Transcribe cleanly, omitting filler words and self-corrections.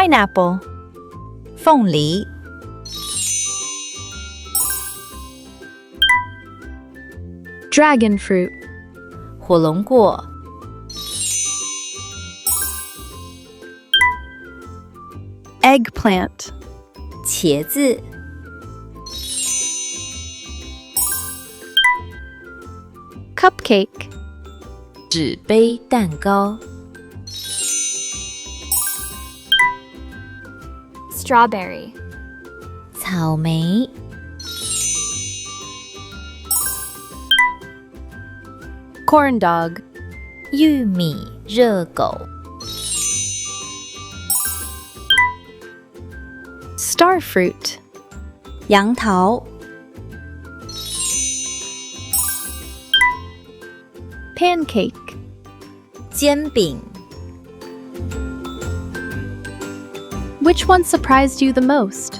Pineapple. 凤梨。Dragon fruit. 火龙果。Eggplant. 茄子。Cupcake. 纸杯蛋糕。Strawberry. 草莓。Corn dog. 玉米热狗。Star fruit. 杨桃。Pancake. 煎饼。Which one surprised you the most?